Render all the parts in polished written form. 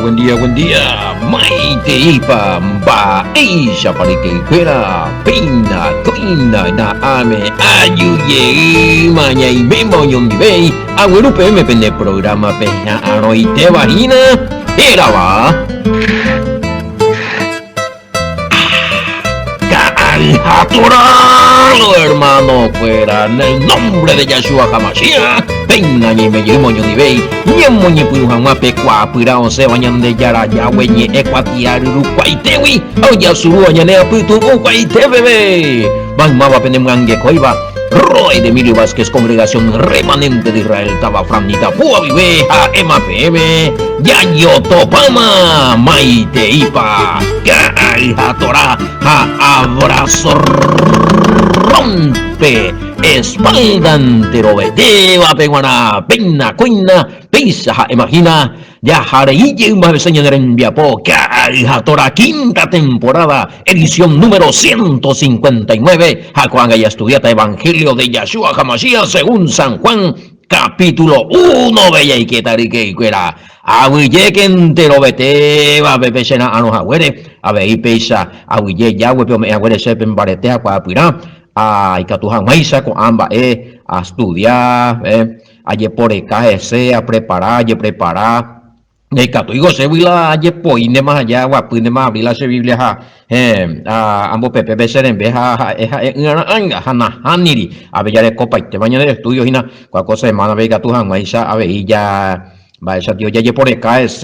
buen día. Maite ipa mba isha parike kwera pina koina na ame ayuye maña y memo yongi bei agüero me pende programa peña anoite vagina era va Cajaturalo, hermano, fuera en el nombre de Yahshua Hamashiach. Peina ni me llevo ni vei, ni mo ni pu hama pe kwa pura on se wanyan de yara Yahweh ni equatia ru kwai tewi. O ya suru anya ne apu tu kwai tebebe. Bang mawa penemangue koiba. Roy de Emilio Vázquez, Congregación Remanente de Israel, Tabafranita, Pua Viveja, MPM, Yayotopama, Maite Ipa, Caja Torah, Abrazo Rompe, Espalda Anterobeteva, Peguana, Peina, Cuina, Pisa, Imagina, Yajareille, una vez en Viapo, Caja Torah, quinta temporada, edición número 159, Jacuanga y Estudiata Evangelio de Yahshua Hamashiach según San Juan, capítulo 1, Bella y Ketarique y Cuera, Aguille que entero vete, va a beber cena a los agüeres, a ver y pesa, Aguille Yahweh, pero me agüeres se pembaretea para pira, a Icatujan Maisa con ambas, a estudiar, ayer por el KGC, a preparar, de catuigo se vila aye poine más allá guapine más vila se biblia ambos pepe beser en beja anga hana haniri a ver ya de copa y te mañana de estudio hina cual cosa semana vega tu han maisa a ver ya va esa tío ya por el KS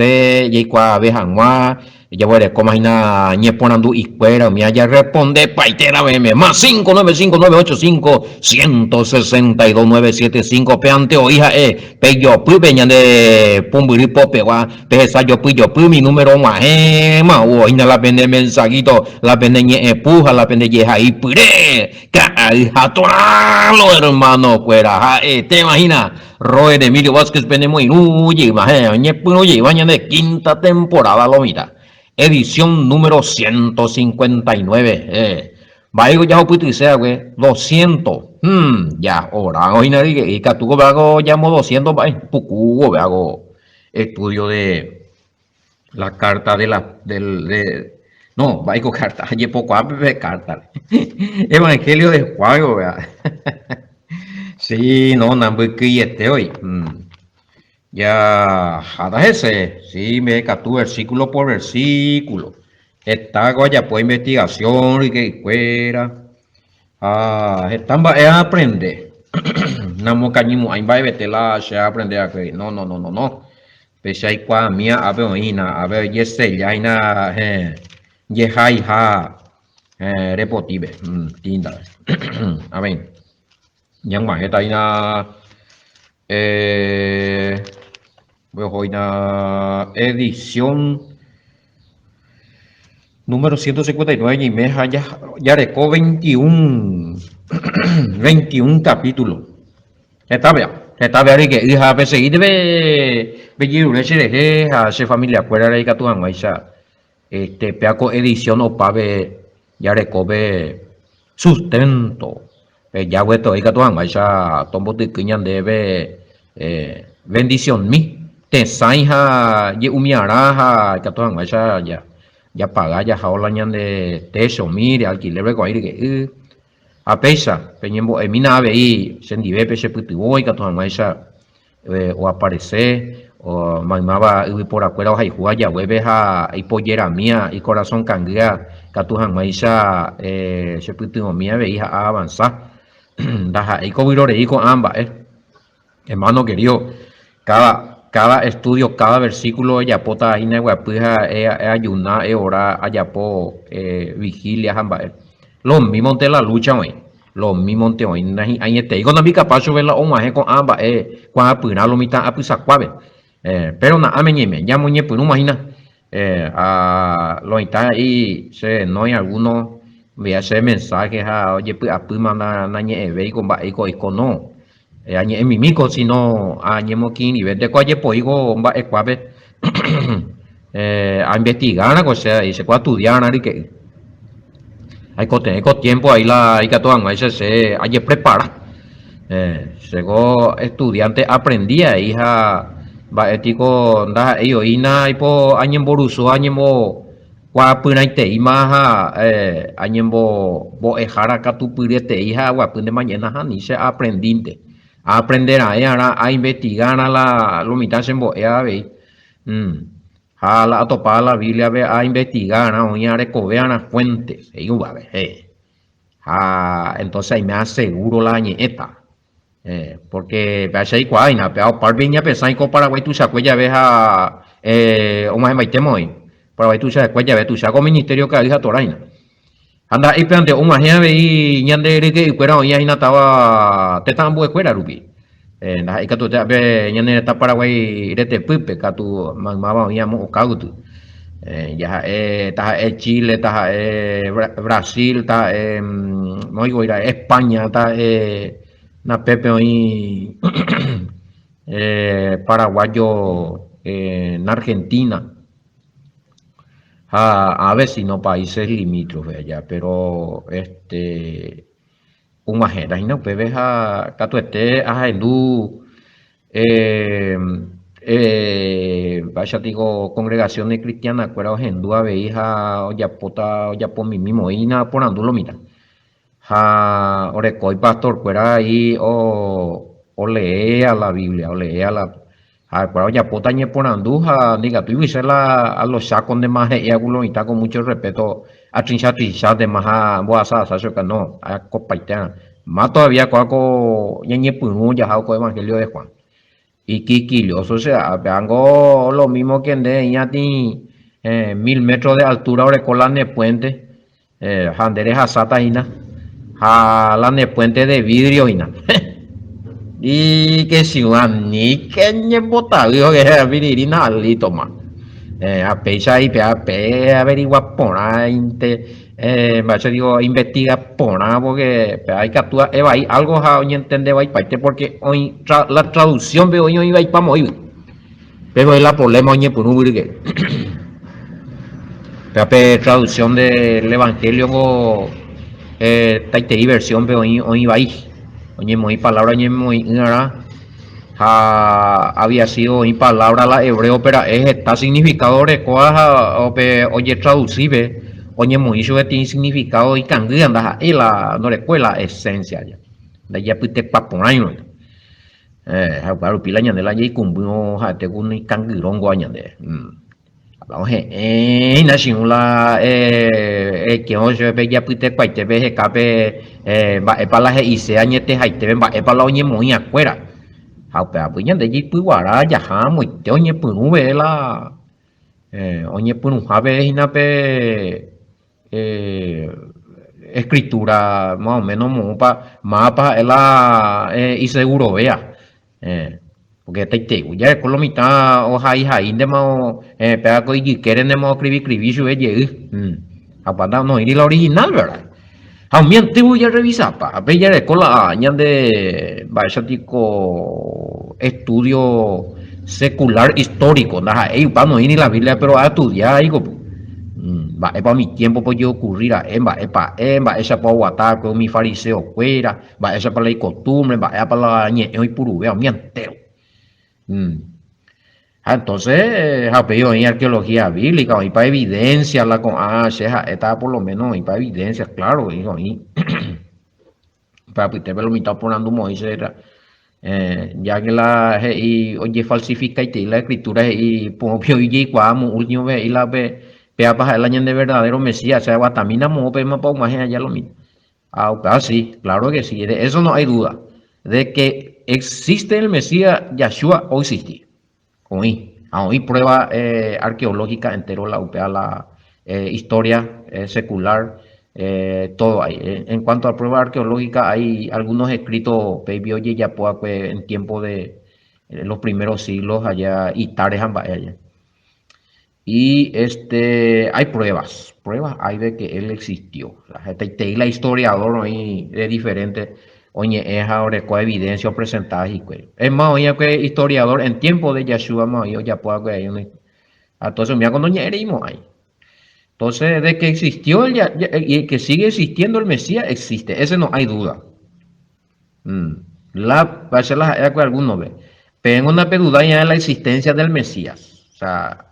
ya cua vejan wa ya voy a comer hina ñe ponando y cuera mi allá responde paitera bm más 595985162 peante o hija peyo pu beñan de pumbiri pope wa pesa yo pu mi número ma o hina la pende mensajito la pende ñe puja la pende yeja y pure ca lo hermano cuera te imaginas Roy de Emilio Vázquez venimos y baña de quinta temporada lo mira edición número 159 vaya ya puto y sea güey 200 ya ahora hoy nadie y que tú hago llamo 200 poco hago estudio de la carta de la no vaya carta hay poco de carta Evangelio de Juan vea sí no nambu que hoy ya, hasta ese, sí, me captó versículo por versículo. Está ya por investigación y que fuera. Están a aprender. Namo cañimo, ahí va a vetela, se aprende a que no. Pese a igual mía, a ver, a ver, yese, ya, yeha, repotive, tinda. A ver, yang más, está hoy una edición número 159 y meja ya recó 21 capítulos. Está bien que hija a veces debe hacer familia fuera de que tú peaco edición o pave ya recó sustento. Ya vuelto ahí que tú tombo de quiñan debe bendición mi te saija y umiaraja que tú ya paga ya jaola de teso mire alquiler con aire que a pesa peñembo mina ve se nive pese puti voy que tú o aparecer o mamaba y por afuera hay jugar ya hueveja y pollera mía y corazón canguea que tú se puti mía ve hija avanzar daja y cobirore y con ambas hermano querido cada estudio, cada versículo ella pota ahí neguapuja ayunar orar allá po vigilia jamba lo mismo de la lucha hoy lo mismo te hoy ahí este y cuando vi capaz de verla o más con ambas cuando apuna lo mitad apusa cuave pero na amenyeme ya muñe pues no imagina a lo está ahí se no hay alguno me hace mensajes a oye pues apuma na ñe ve con va eco no en mi mico si no añemo aquí ni ver de cuál poigo va ecuave a investigar la cosa y se puede estudiar nada que hay que tener tiempo ahí hay que todo ahí se prepara según estudiante aprendía hija va ético nda ello ina ipo añemboruso añembo guapynaite imaja añembo bo ejara katupyrete hija guapy de mañana hani se aprendinte a aprender a investigar a la lo mitad se mbo'ea ve a la a topar la Biblia ve a investigar a oña recover las fuentes va ve entonces ahí me aseguro la ñeta porque pensé que hay na pero parviña pensai ko Paraguay tu sacuella veja o más maitemo Paraguay tu sacuella ve tu saco ministerio que hija toraina anda y plante un magia ve y ñande que fuera oña ina estaba te tan bue fuera rubi na ika tu be ñande está Paraguay rete pupe ka tu mamá oña mo kautu ya ta Chile ta Brasil ta no digo ir a España ta na Pepe hoy paraguayo en Argentina, a vecinos países limítrofes allá, pero un majera y no pebes a catuete a hindú vaya digo congregaciones cristianas cuera hindú a veija o ya pota o ya por mí mismo y na por andulo mira orecoy pastor cuera ahí o lea la Biblia o lea la cuera ya pota ñe por anduja diga tú y a los sacos de más y agulo y está con mucho respeto a trincha de más a boasa saso que no a copaitana más todavía cuaco ñe punu ya jauco evangelio de Juan y quiquilloso, o sea, vengo lo mismo que en de ya ti 1000 metros de altura ahora de puente, janderes a sataina, a la de puente de vidrio ina. Y que si ni que ni botario que es viririna alito más. A pecha y pe averigua pona vaya digo investiga pona porque hay que actuar hay algo a hoy entender vai parte porque hoy la traducción veo hoy va para morir pero es la problema hoy por un que pero traducción del evangelio taiteri versión veo hoy va hoy muy palabra hoy muy había sido en palabra la hebreo pero está significado de cosas oye traducible oye muy eso tiene significado y cambia anda y la no recuerda esencia ya de ya pite paponaino claro pila ñande la ya cumbió te un cangurón guañande vamos na simula que hoje ve ya pite cuaite ve cape va para la hice añete haite va para la oye muy afuera haupa pues ñande ji puguara ya ha muy te oñe punu vela oñe punu jabe hinape escritura más o menos mapa la y seguro vea porque te ya con lo mitad hoja hija de más pega con y quieren de más escribir su ye apanda no ir la original verdad a mí antiguo ya revisa pa a ya de cola añan de tipo estudio secular histórico nada pa no ir la Biblia pero a estudiar algo va para mi tiempo pues yo ocurrir a emba esa para guatar con mi fariseo fuera va esa para la costumbre va esa para la ñe hoy puro veo mi entero entonces pedido en arqueología bíblica y para evidencia la con está por lo menos y para evidencia claro digo y para que te ve lo mitad poniendo Moisés ya que la y oye falsifica y la escritura y pongo y cuando último ve y la ve pea para el año de verdadero Mesías, o sea, guatamina mo pe ma pa más allá lo mismo. Sí, claro que sí, de eso no hay duda, de que existe el Mesías Yahshua o existe. Hoy prueba arqueológica entero la UPA, la historia secular, todo hay. En cuanto a prueba arqueológica, hay algunos escritos Baby Oye Yapoa en tiempo de los primeros siglos allá, y Tarejan allá. Y hay pruebas hay de que él existió. La historiador hoy de diferente, oye, es ahora con evidencia presentada y es más, oye, que historiador en tiempo de Yahshua, más yo ya puedo que hay entonces, mira cuando ya eremos ahí. Entonces, de que existió y que sigue existiendo el Mesías, existe, ese no hay duda. Va a ser algunos ve. Tengo una peduda ya de la existencia del Mesías. O sea,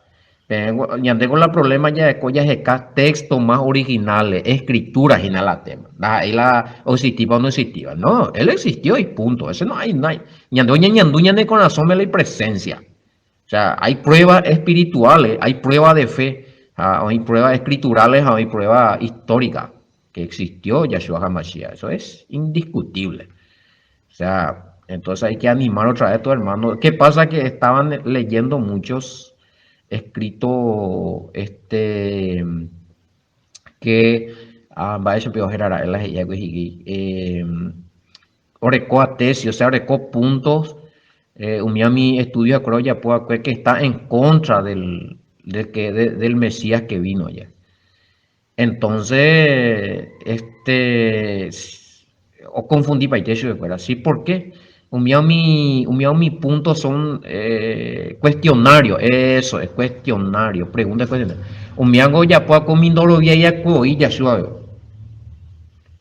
ya tengo la problema ya de collas de textos más originales, escrituras y nada tema. Ahí la o existiva o no existiva. No, él existió y punto. Ese no hay. Ñanduña de corazón me la presencia. O sea, hay pruebas espirituales, hay pruebas de fe, hay pruebas escriturales, hay pruebas históricas que existió Yahshua HaMashiach. Eso es indiscutible. O sea, entonces hay que animar otra vez a todo hermano. ¿Qué pasa? Que estaban leyendo muchos escritos que va a ser peor generar en las orecó tesis, o sea, orecó puntos, mi estudio creo ya puedo que está en contra del Mesías que vino ya. Entonces, o confundí paitecio de fuera, sí, ¿por qué? Mi punto son cuestionarios, eso es cuestionario, pregunta cuestionario. Hago ya puedo comiendo vía y ya suave.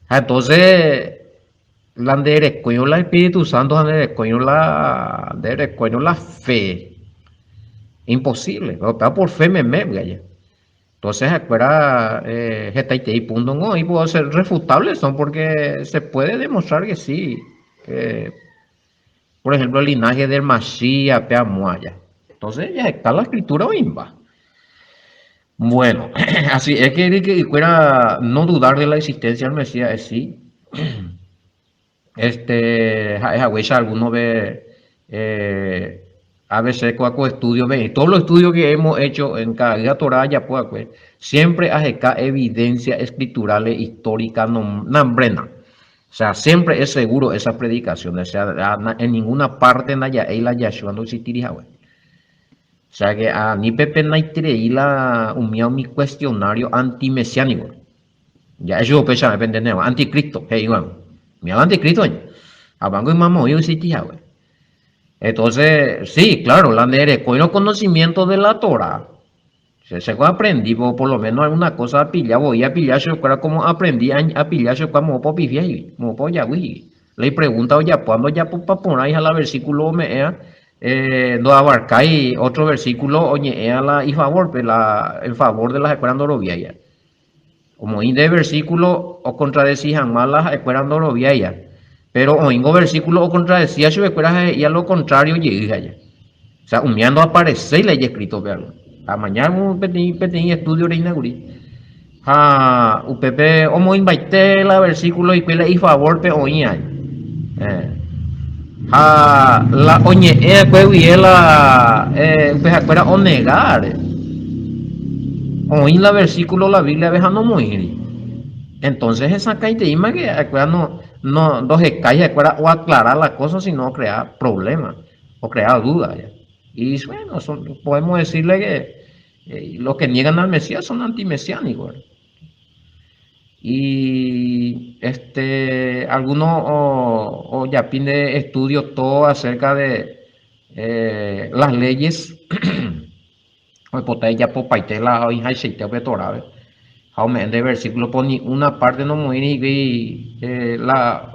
Entonces, la de la Espíritu Santo, la fe, imposible, pero por fe me ya. Entonces, afuera, y punto no, y puedo ser refutables son porque se puede demostrar que sí. Por ejemplo, el linaje del Mashiach, Peamuaya. Entonces, ya está la escritura bimba. Bueno, así es que fuera no dudar de la existencia del Mesías, es sí. Alguno ve a veces cuaco estudio ve todos los estudios que hemos hecho en cada Torah ya pues siempre hay evidencia escritural histórica nambrena. O sea, siempre es seguro esa predicación, o sea, en ninguna parte en la Yahshua no existiría, güey. O sea que a ni Pepe Naitre la mi cuestionario antimesiánico. Ya eso pecha me entendemos, anticristo, hey, bueno, mi anticristo, abango y mamá yo existía, güey. Entonces, sí, claro, la nere con los conocimientos de la Torah. Se aprendí, por lo menos alguna cosa a pillar, voy a pillar, yo era como aprendí a pillar, yo como popi viejo, como po ya, güey. Le pregunta, ya, cuando ya para poner a la versículo me no abarcáis otro versículo, oye, a la y favor, en favor de las escuelas doroviayas. Como de versículo o contradecís jamás las escuelas doroviayas. Pero oingo versículo o contradecía si escuelas y a lo contrario llegué allá. O sea, humeando aparece y le he escrito, pero a mañana un pequeño estudio de inauguré. UPP, como invité la versículo y pele y favor pe oía. La oñe pues la pues acuera o negar. Oí la versículo la Biblia dejando morir. Entonces esa caiteíma que acuera no se cae acuera o aclarar la cosa sino crear problemas o crear dudas. ¿Ya? Y bueno, podemos decirle que los que niegan al Mesías son antimesiánicos. Y algunos o ya pide estudios todo acerca de las leyes. Hoy potay ya por paitela hoy hay seite vetorave. Aumente versículo pone una parte no muy y la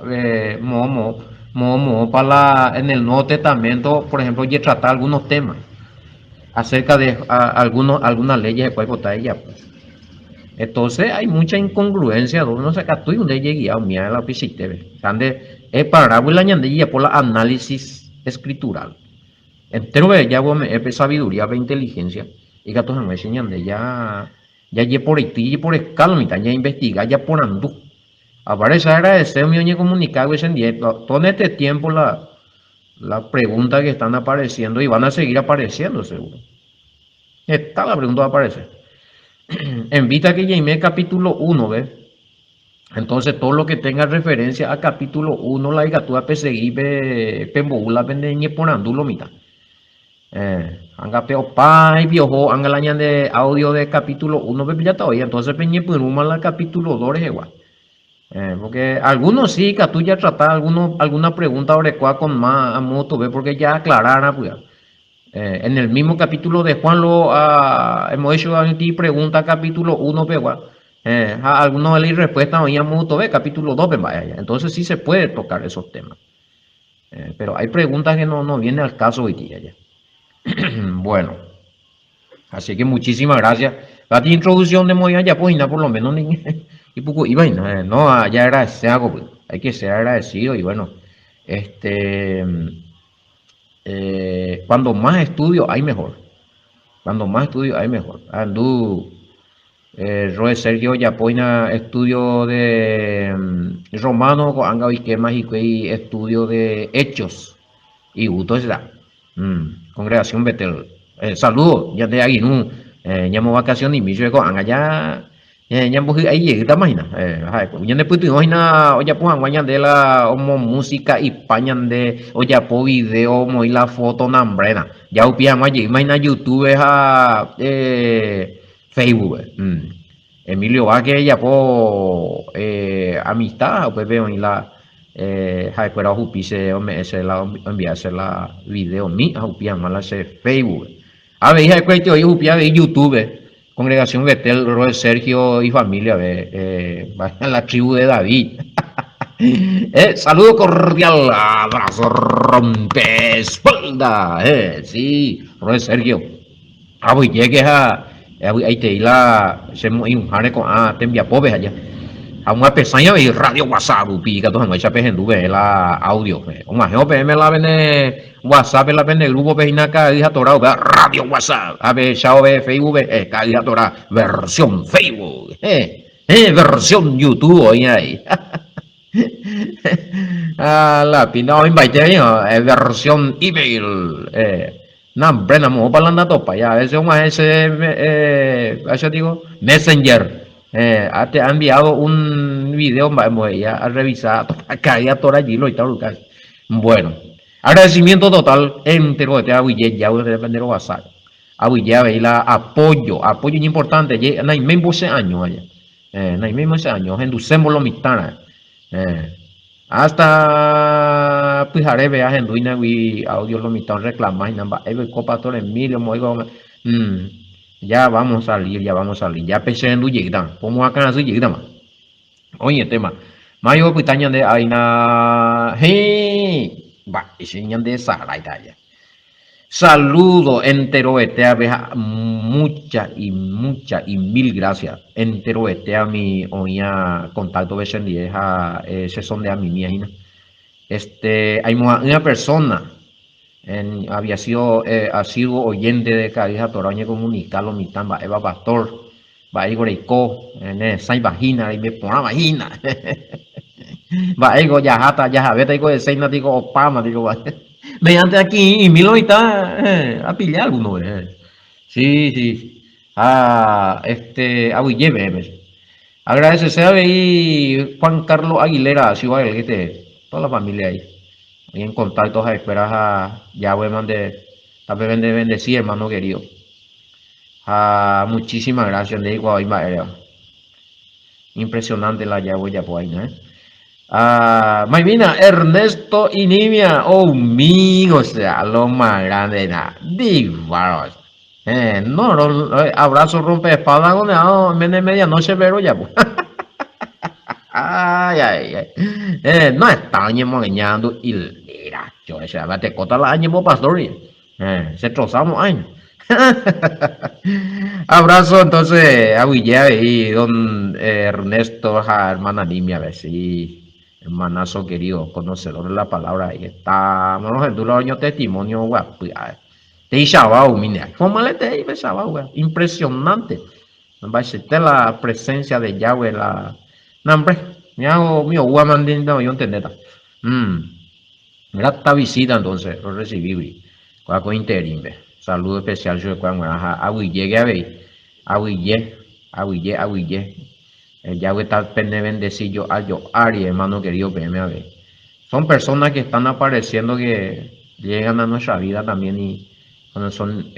para en el Nuevo Testamento, por ejemplo, y tratar algunos temas acerca de algunas leyes de cuerpo ya pues. Entonces hay mucha incongruencia donde no se cató y donde llegué a mí a la visita. Donde es parábola añadida por la análisis escritural. Entero ya es sabiduría de inteligencia y que todos me enseñan de ya por y por escala ya investigar ya por andú. Aparece agradecer mi oñe comunicado en día todo este tiempo la pregunta que están apareciendo y van a seguir apareciendo seguro. Esta la pregunta va a aparecer. En vista que ya capítulo 1, ¿ves? Entonces todo lo que tenga referencia a capítulo 1 la igatúa perseguir pemboula vendeñe por andulo mitad. Anga peo pai viejo anga la de audio de capítulo 1 ya está hoy entonces peñe puruma la capítulo 2 es igual. Porque algunos sí que tú ya tratas alguna pregunta orecua con más a moto, ¿ves? Porque ya aclararon pues. En el mismo capítulo de Juan hemos hecho aquí pregunta capítulo 1 pegua. Algunos de las respuestas oíamos ve capítulo 2 vaya. Entonces sí se puede tocar esos temas. Pero hay preguntas que no vienen al caso hoy día ya. Bueno, así que muchísimas gracias. La introducción de Moya ya pues, por lo menos, y poco, y bueno, no, ya agradecer algo, pues, hay que ser agradecido y bueno, este, cuando más estudio hay mejor, cuando más estudio hay mejor. Andú, Roe Sergio Yapoina estudio de romano, anga y más y estudio de hechos y gusto será. Congregación Betel. Saludos, ya de ahí no, llamo vacaciones y me llego allá. Nyambo ahí llega también. Ya después tu imagina, oye, pues, guañan de la como música y pañan de, oye, po video, mo y la foto nambrena. Ya upiamos allí, imagina YouTube, Facebook. Emilio Vázquez ya po amistad, pues veo en la hay pero se se la enviarse la video ni a upia mala se Facebook. A ver, hija cuento yo upia de YouTube. Congregación Betel, Roel Sergio y familia, vayan la tribu de David. Saludo cordial, abrazo rompe espalda. Sí, Roel Sergio. Ah, pues llegue a ahí te la se un jare con te envía pobres allá a una pesaña y radio WhatsApp pica todos me echa en dube la audio un majeo me la vende WhatsApp la vende grupo pejina cada día torado radio WhatsApp a ver chao ve Facebook cada día torado versión Facebook versión YouTube hoy ahí la pina hoy versión email no, Brenda, me voy para la topa, ya, a veces eso digo, Messenger, te ha enviado un video, vamos ya a revisar, caía todo allí, lo y tal, bueno, agradecimiento total, entero de Aguille, ya voy a depender de WhatsApp, Aguille, la apoyo importante, ya, no hay mismo ese año, allá, no hay mismo ese año, enducemos los mitad, hasta pues haré viaje en Duina y audio lo mitad reclamar y nada copa todo Emilio moigo ya vamos a salir ya pensé en llegar como acá así llegar oye tema mayo pitaña de aina hey va ese de Sara ya saludo entero abeja mucha y mil gracias entero a mi oía contacto vieja ese son de a mi mía hay una persona ha sido oyente de Cadija Toraña comunicarlo mi tamba Eva Pastor va Igor Eiko en esa vagina y me pone vagina va Ego ya jata ya javeta digo de seis digo opama digo mediante aquí y Milo está a pillar alguno sí sí lleve agradece sea ahí Juan Carlos Aguilera Ciudad del toda la familia ahí y en contacto a esperar a Yahweh mande también bendecir hermano querido muchísimas gracias le digo ahí impresionante la Yahweh ya pues ahí Maimina, Ernesto y Nimia, oh mío, o sea, lo más grande, nada, divaros. Abrazo rompe espada con medianoche, pero ya, pues. Ay. No está añemo engañando y mira, yo ese te cota la añemo pastor. Se trozamos años. Abrazo entonces a Guille y don Ernesto, hermana Nimia, a ver si hermanazo querido, conocedor de la palabra, ahí está, bueno, el año testimonio, guapo, te chabao, mira, fómalete y chabao, impresionante, va a ser la presencia de Yahweh, la, no, hombre, mi guamandín, no, yo entendí, grata visita entonces, lo recibí, con interín, saludo especial, yo cuando a Guille, a Guille, el Yahweh está bendecido a yo, Ari, hermano querido, PM. Son personas que están apareciendo que llegan a nuestra vida también y son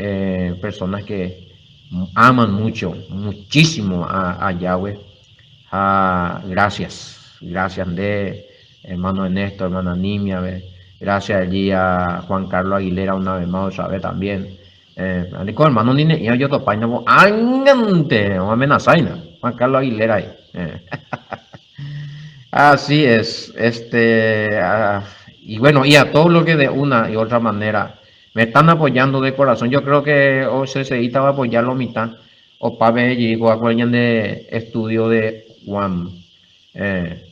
personas que aman muchísimo a Yahweh. Gracias de hermano Ernesto, hermana Nimia, gracias allí a Juan Carlos Aguilera una vez más, ¿sabes? También. Hermano Nine, yo topaña, angante, no amenazaina. Juan Carlos Aguilera ahí. Así es, y bueno, y a todo lo que de una y otra manera me están apoyando de corazón. Yo creo que OCCI estaba a apoyarlo mitad. O Pabe llegó a cualquier de estudio de Juan. Eh,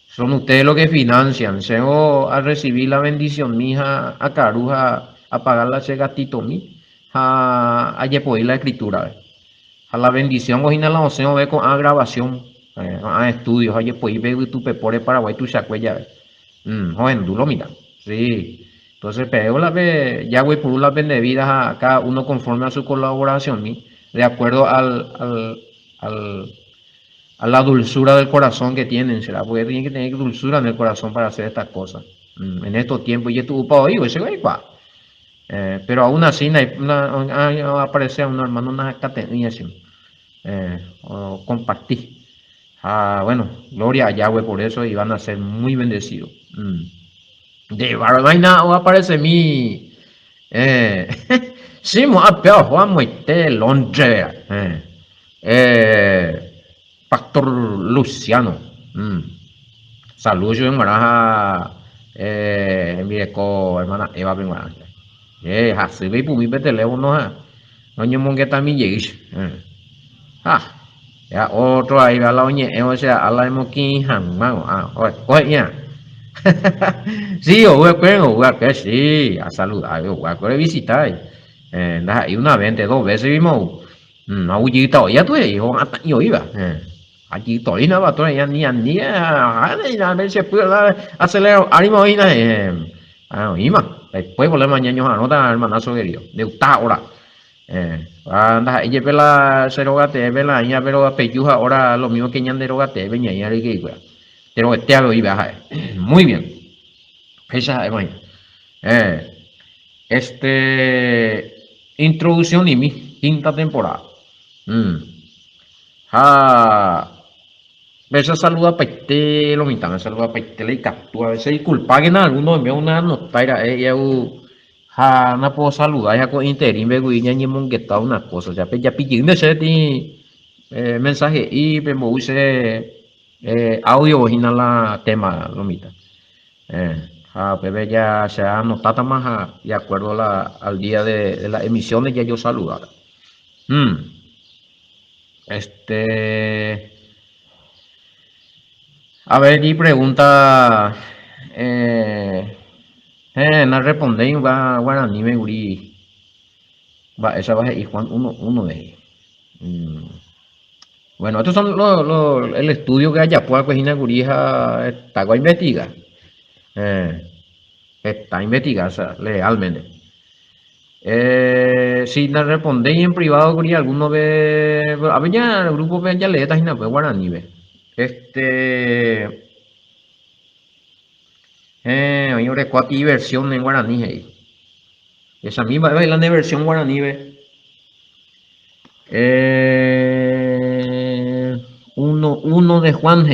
Son ustedes los que financian. Llego a recibir la bendición mija a Caruja a pagar la gatito mi. A llevar la escritura. A la bendición o la oceno ve con a grabación. A estudios. A llevar ve tu pepore Paraguay tu chacuella. Joven, duro mira. Sí. Entonces, pero la ve, ya voy por las bebidas a cada uno conforme a su colaboración, de acuerdo al, a la dulzura del corazón que tienen, será porque tienen que tener dulzura en el corazón para hacer estas cosas. En estos tiempos, y estuvo para oír, ese güey, pa. Pero aún así, aparece a un hermano, una categoría, o compartir. Bueno, gloria a Yahweh por eso y van a ser muy bendecidos. De vaina o aparece mi sí, mo apeo Juan Moite Londre Pastor Luciano. Saludos en Guaraja mire co hermana Eva Ben Guaraja así ve pumi pe teléfono no ñemon que también llegues ya otro ahí a la oñe o sea a la emoquín han oye ya. Sí, voy a que sí, a saludar, voy a visitar. Y una vez, dos veces vimos, allí ya tú hijo, yo iba. Allí estoy, no va a ya ni a ver si puedo acelerar, ánimo, ima. Después por la mañana, anota, hermanazo querido, de esta hora. Anda, ella pela serogate, pela, ella pero peyuja ahora lo mismo que ñan derogate, veña, ya le que pero este hago iba, muy bien. Esa, bueno, este, introducción y mi quinta temporada. A veces saluda a Paite, lo mitad me saluda a Paite, le captura, a veces disculpa que en algunos me una nota, ella, no puedo saludar, ya con interín, vego y ya mongueta una cosa, ya pillé, me sé mensaje y me use audio, original la tema, lo mitad. Bebé ya se ha anotado más de acuerdo al día de las emisiones ya yo saludar. Este, a ver, y pregunta, no respondéis, va guaraní me guri, va, esa va a ir Juan uno de ellos. Bueno, estos son el estudio que haya pues Gurija está a investigar. Está investigada legalmente. Si le respondéis en privado, Guri, alguno ve. A ver, ya el grupo ve ya le está en Guaraní, ve. Oye, ahora cuati versión en Guaraní, esa misma es la versión Guaraní, ve. Uno de Juan,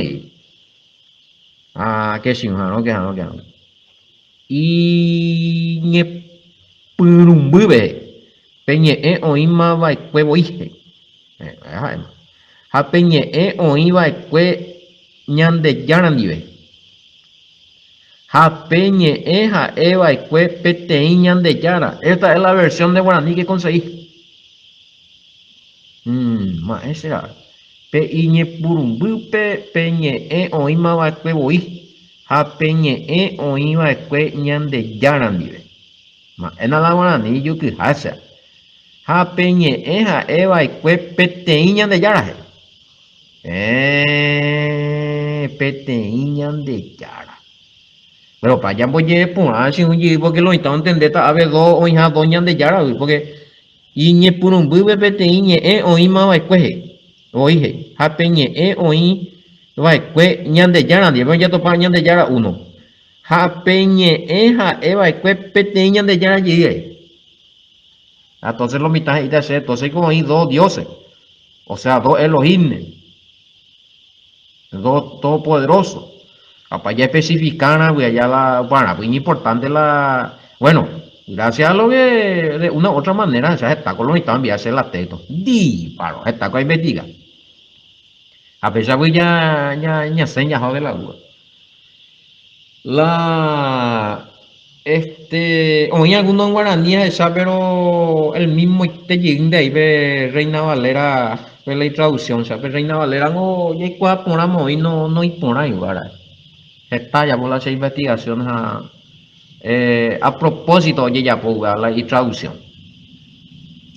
que sí, no, que no, que no. Y Purumbube, peñe oima va cuevo ije. Ha peñe oima cue ñande yarandive. Ha peñe ja eva cue pete ñande yara. Esta es la versión de guaraní que conseguí. Maestra. Pe iñe purumbupe peñe oima va cuevo ije. Ha peñe oima cue ñande yarandive. En la guaraní yo que hace. Ha peñe ja eva cue pete ñande yara. Pete ñande yara. Pero para allá voy a poner porque lo están entendiendo a ver dos o hija doña de yara porque y por un bube pete iñe o ima va cueje oije ha peñe o va cue ñan de yara de voy a topar ñan de yara uno ha peñe ja eva cue pete ñan de yara llegue. Entonces lo mitad y de hacer entonces como hay dos dioses, o sea, dos Elohim, dos todopoderosos. Para ya especificar, pues allá bueno, muy importante bueno, gracias a lo que de una u otra manera, se está colonizado enviarse la teto. Paro, está con investiga. A pesar de ya señas de la duda. Oí algunos guaraníes esa, pero el mismo te de ahí ve Reina Valera, ve la traducción, ¿sabes? Reina Valera no, ya cuál ponamos y no y por ahí, ¿verdad? Está ya por las investigaciones a propósito, oye, ya por la y traducción.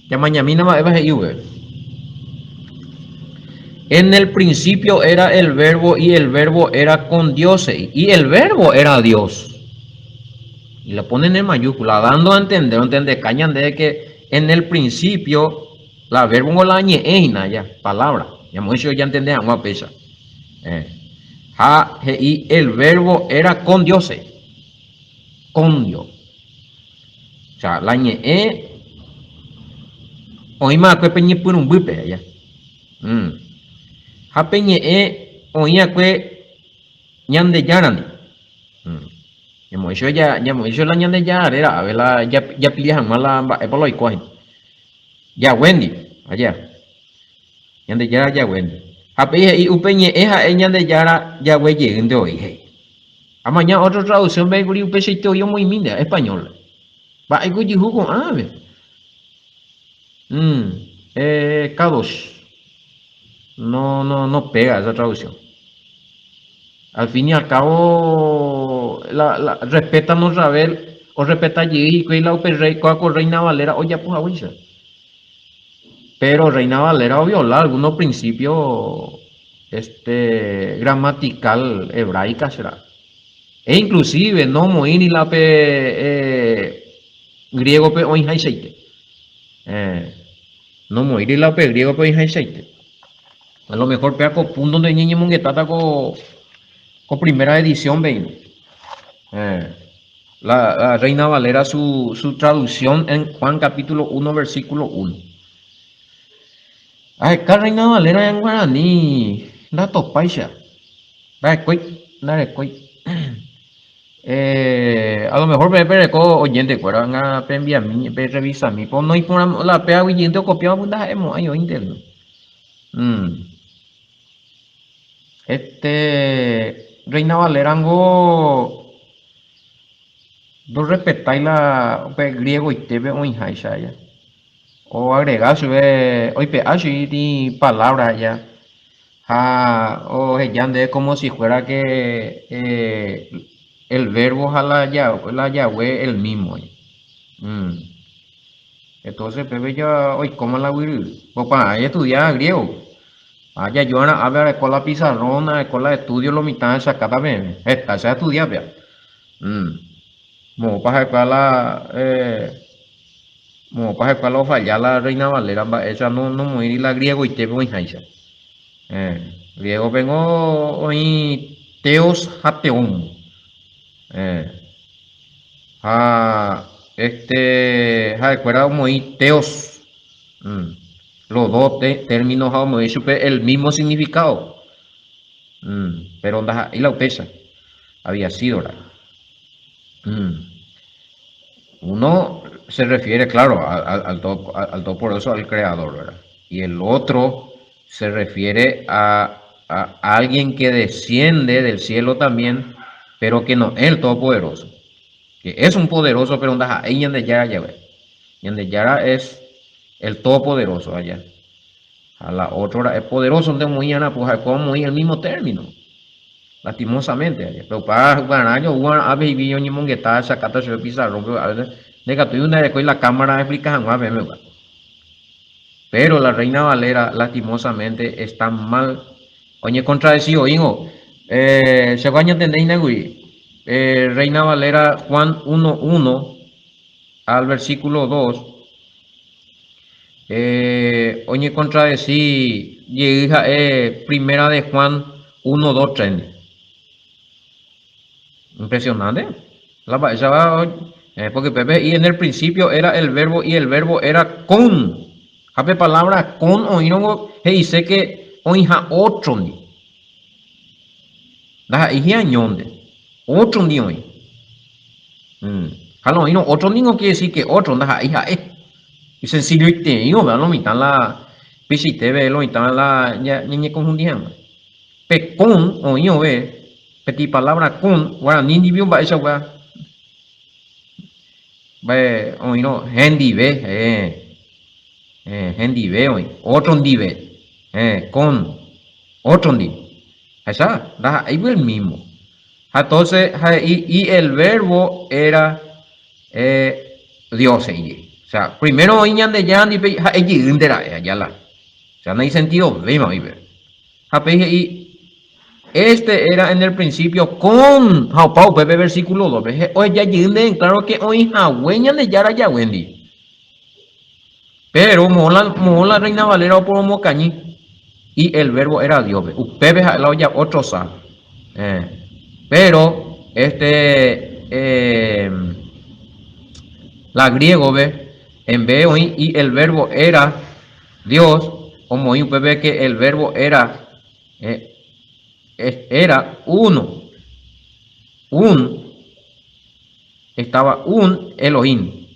Ya mañana más va a En el principio era el verbo y el verbo era con Dios y el verbo era Dios. Y lo ponen en mayúscula, dando a entender, cañan de que en el principio la verbo no la ñeina ya, palabra. Ya mucho ya entendemos a pesar. Eh. Y el verbo era con Dios, con Dios. O sea, la ñe oí más que peñe por un bupe ya. Ja peñe oía que ñande yarani. Ya mucho la ñande ya era, a ver la ya pillan mala por lo igual. Ya Wendy, allá. Ñande yara ya Wendy. Apeje y upeñe eja ñande yara ya weye de hoy. Amañana otra traducción ve guri upecito yo muy minda español. Va a guji jugo ave. Kadosh. No pega esa traducción. Al fin y al cabo, respeta no saber, o respeta allí, y la rey, con Reina Valera, o ya pues aguisa. Pero Reina Valera viola algunos principios gramatical hebraica será. E inclusive no moini la pe griego pe oin haiseite. No moiri la pe griego pe oin haiseite. A lo mejor pea con punto de niño mongetata con primera edición veino. La Reina Valera su traducción en Juan capítulo 1 versículo 1. Ay, acá Reina Valera en guaraní, datos paisa. Dale, a lo mejor me oyente, cuero, a envía mi, revisa mi, pues no hay por la pea oyente o copiado, pues hemos ahí interno. Reina Valerango, dos respetáis la griego y tebe o inhaisha ya. O agregar sube, hoy pe así palabras ya. O de como si fuera que el verbo la Yahweh el mismo. Entonces, Pepe ya, hoy, ¿cómo la voy a para estudiar griego? Allá yo a ver, escuela pizarrona, escuela de estudio, lo mitad de sacada, esta se estudia, vea. Como para escuela, como para escuela fallar la Reina Valera, esa no muy la griego y te voy a griego vengo hoy teos hateum. Recuerda muy teos. Los dos términos muy el mismo significado. Pero y la pesa había sido la. Uno se refiere, claro, al todopoderoso, al creador, ¿verdad? Y el otro se refiere a alguien que desciende del cielo también, pero que no es el todopoderoso. Que es un poderoso, pero ahí donde ya ve. Y donde ya es el todopoderoso allá. A la otra es poderoso, donde muy pues como el mismo término. Lastimosamente, pero para jugar año, a ver, y yo ni mongueta, sacata se pizarrón, de que tú una de la cámara explica, pero la Reina Valera, lastimosamente, está mal. Oye, contradecido, hijo. Se va a entender, Reina Valera, Juan 1:1 al versículo 2. Oye, contradecir, hija, primera de Juan 1:2, 3. Impresionante. Porque Pepe, y en el principio era el verbo y el verbo era con. Hace palabra con o no, y sé que oija otro ni. Da hija ñonde. Otro ni hoy. Halo, no, otro ni no quiere decir que otro, da hija y sencillo y te digo, vean lo mitad la visité, ve lo mitad la ñe confundían. Pe con o yo ve. Petit palabra con, guaraní ni bien va esa weá. hoy no, hendive, hendive hoy, otro dive, con, otro di. Esa, ahí fue el mismo. Entonces, y el verbo era Dios. O sea, primero iñan de yan y ya la. O sea, no hay sentido, vemos ahí ver. Y este era en el principio con Jaupau, Pepe, versículo 2. Oye, ya yenden, claro que hoy Jagüeña de Yara ya Wendy. Pero mola Reina Valera o por Mocañí. Y el verbo era Dios. Pepe la olla otro sa. Pero la griego ve en vez hoy y el verbo era Dios, como un Pepe que el verbo eh, era uno. Estaba un Elohim,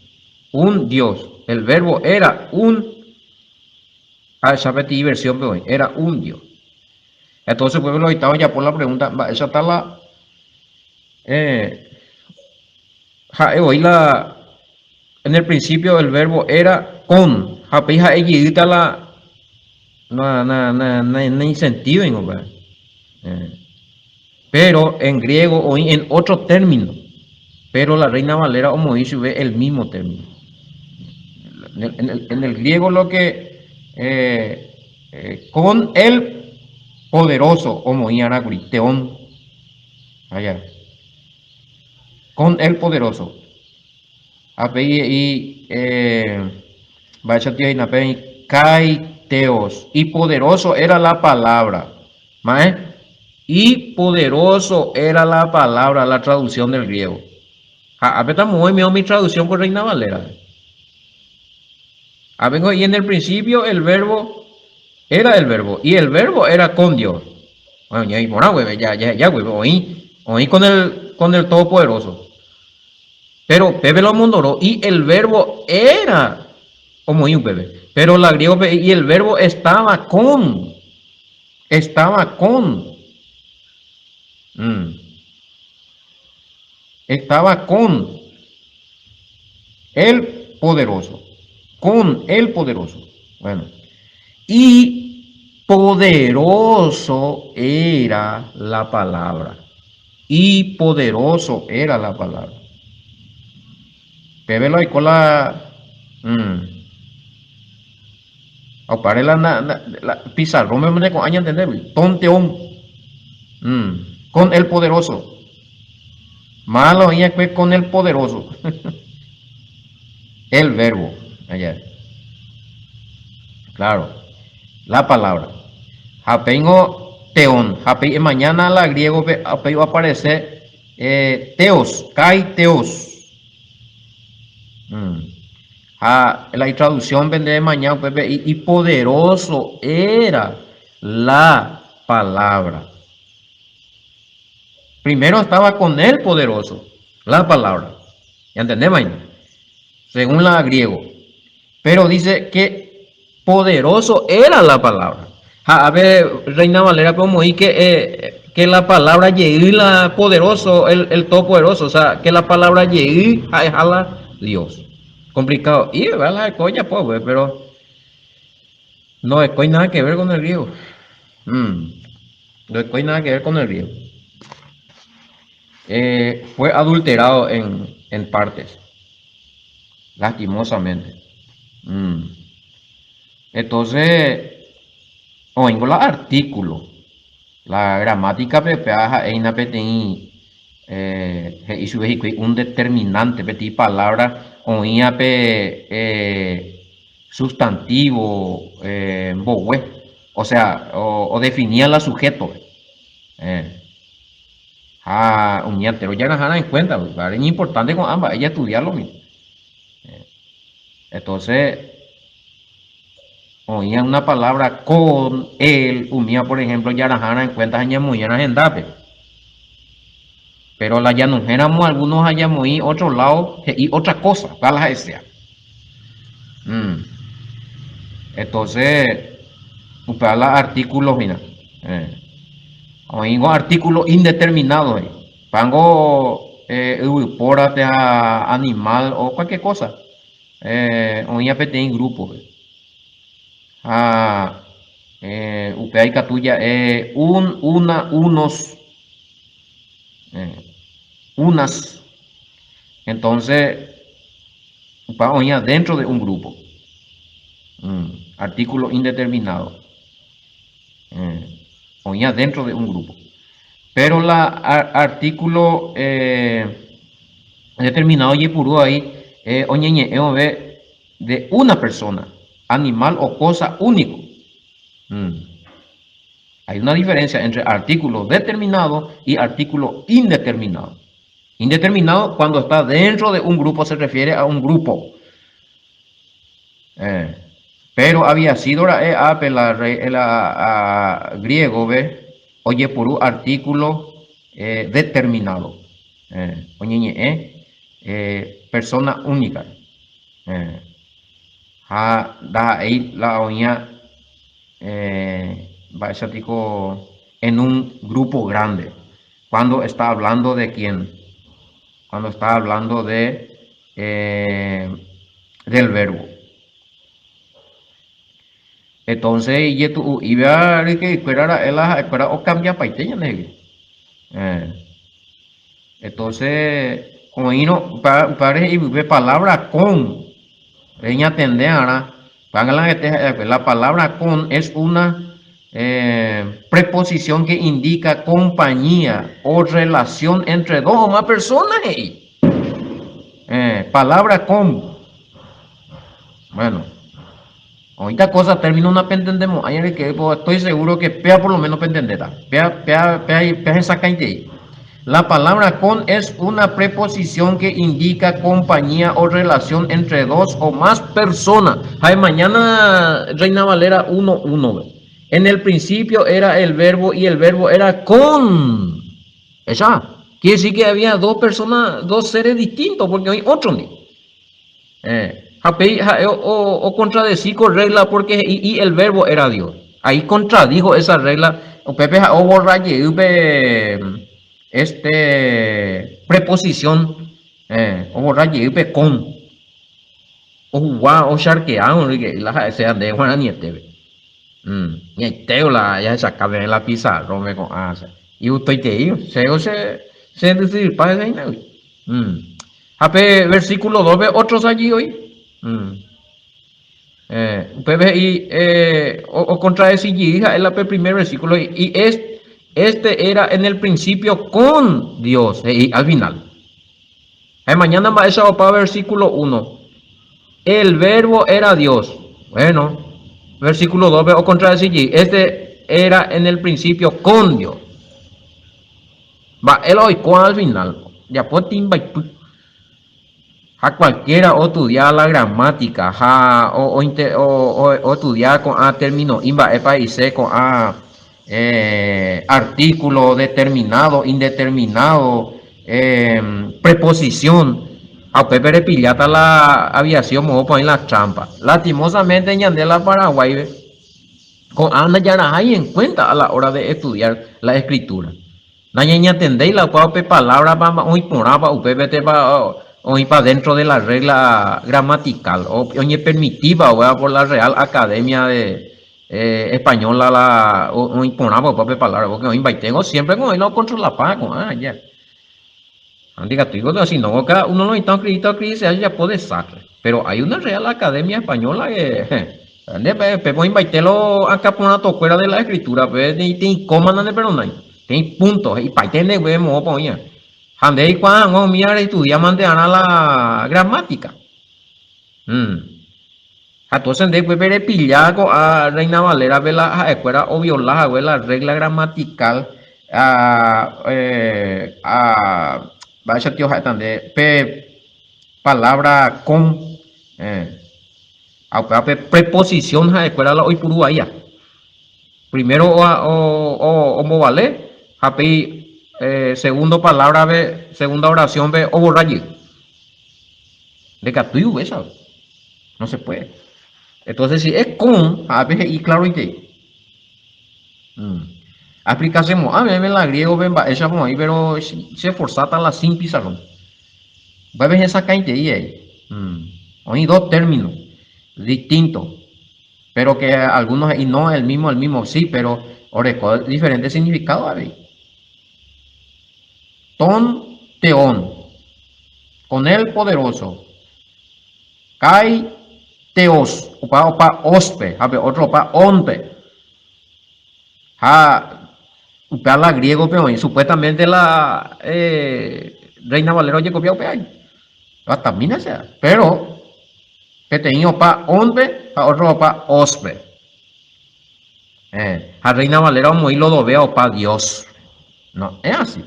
un Dios. El verbo era y versión de hoy, era un Dios. Entonces, pues lo estaba ya por la pregunta, esa está hoy en el principio el verbo era con, no hay sentido, pero en griego o en otro término. Pero la Reina Valera o Moisés ve el mismo término. En el griego lo que con el poderoso o Moianaguri, Teón, allá, con el poderoso. Y vaya tío y Kaiteos, y poderoso era la palabra. Y poderoso era la palabra, la traducción del griego. A ver, muy mi traducción con Reina Valera. Y en el principio el verbo era el verbo, y el verbo era con Dios. Bueno, ya, oí con el Todopoderoso. Pero Pepe lo mondoró, y el verbo era como un Pepe. Pero la griego, y el verbo estaba con. Estaba con el poderoso. Con el poderoso. Bueno. Y poderoso era la palabra. Y poderoso era la palabra. Pebelo y cola. O pare la pizarrón me con año entender. Tonteón. Con el poderoso. Malo y pues con el poderoso. El verbo. Allá. Claro. La palabra. Japengo teón. Jape mañana la griego va a aparecer teos. Kai teos. La traducción vende de mañana y poderoso era la palabra. Primero estaba con el poderoso, la palabra. ¿Ya entendemos? Según la griego. Pero dice que poderoso era la palabra. A ver, Reina Valera, como y que la palabra llegue la poderoso, el todopoderoso, o sea, que la palabra llegue a Dios. Complicado. Y la coña, pues, pero no hay nada que ver con el griego. No hay nada que ver con el griego. Fue adulterado en partes, lastimosamente. Entonces, oigo los artículos, la gramática prepaja e inapetí un determinante, petit palabra, oía sustantivo, o sea, o definía la sujeto. Pero ya ganan en cuenta, es importante con ambas, ella estudiar lo mismo. Entonces, oía una palabra con él, umía, por ejemplo, ya ganan en cuenta, ya muy en dape. Pero la llanujéramos algunos allá muy otro lado y otra cosa, para la sea. Entonces, para los artículos, mira. Oigo artículos indeterminados. Pango pórate a animal o cualquier cosa. Oña pete en grupo. Upea catuya unos, unas. Entonces, va oña dentro de un grupo. Artículo indeterminado. Oña dentro de un grupo. Pero la artículo determinado y puro ahí, oñeñe, de una persona, animal o cosa único. Hay una diferencia entre artículo determinado y artículo indeterminado. Indeterminado, cuando está dentro de un grupo, se refiere a un grupo. Pero había sido la griego, ¿ve? Oye, por un artículo determinado. Persona única. Da ahí la oña en un grupo grande. Cuando está hablando de quién, cuando está hablando de del verbo. Entonces, y tú iba que fuera o cambia paiteña, entonces, como no parece y palabra con, ella tende a la palabra con es una preposición que indica compañía o relación entre dos o más personas. Palabra con. Bueno, ahorita cosa término no entendemos. Estoy seguro que pea por lo menos entenderá. Pea esa calle. La palabra con es una preposición que indica compañía o relación entre dos o más personas. Ay, mañana Reina Valera 1:1. En el principio era el verbo y el verbo era con. Esa. Quiere decir que había dos personas, dos seres distintos, porque hay otro. O contradecir con regla porque y el verbo era Dios. Ahí contradijo esa regla. O Pepe o borralle preposición o borralle con o guau o charqueado la se ande guaraniete. Y teola ya se acaba en la pizarra rome con y usted te digo se decir para Ape versículo 2 otros allí hoy. O contra ese hija el primer versículo y este era en el principio con Dios y al final. Mañana va a para versículo 1. El verbo era Dios. Bueno, versículo 2 o contra ese este era en el principio con Dios. Va, él hoy con al final. Ya pues timba y a cualquiera o estudiar la gramática o estudiar con término imba epa y se con artículo determinado, indeterminado, preposición. A Pepe pillata la aviación me voy a poner la trampa. Lastimosamente en Yandela Paraguay con Ana ya hay en cuenta a la hora de estudiar la escritura. Naña entendéis la palabra para hoy por UPBT hoy para dentro de la regla gramatical o oye permitiva por la Real Academia de Española la hoy por palabra porque hoy tengo siempre con no controla pago ya. Diga tú digo así no cada uno no está escrito se ya puede desastre pero hay una Real Academia Española que Pepo invaitelo a campeonato fuera de la escritura pues te coman pero no hay tem puntos y para entender vemos poña Handei cuando mirar estudiamos de la gramática. Entonces después ver pillaco a Reina Valera ver la escuela o violar la regla gramatical vaya tío palabra con preposición a escuela la hoy por ahí primero o vale segundo palabra segunda oración ve o borralle de catuyu esa no se puede entonces si es con a veces y claro y te Aplicásemos, a ver, la griego, ven, va, esa como ahí, pero se forzata la sin pizarrón. Va a ver esa cainte ahí. Hay dos términos distintos, pero que algunos, y no el mismo, sí, pero oreco, diferentes significados, a ver. Ton, teón, con el poderoso. Kai, teos, opa, ospe, a ver, otro opa, onpe. Ha, la griego, pero y supuestamente la Reina Valera oye copiado pe ahí. Hasta mina sea. Pero que tenía opa onpe, a otro opa ospe. A Reina Valera muy lo vea opa Dios. No, es así.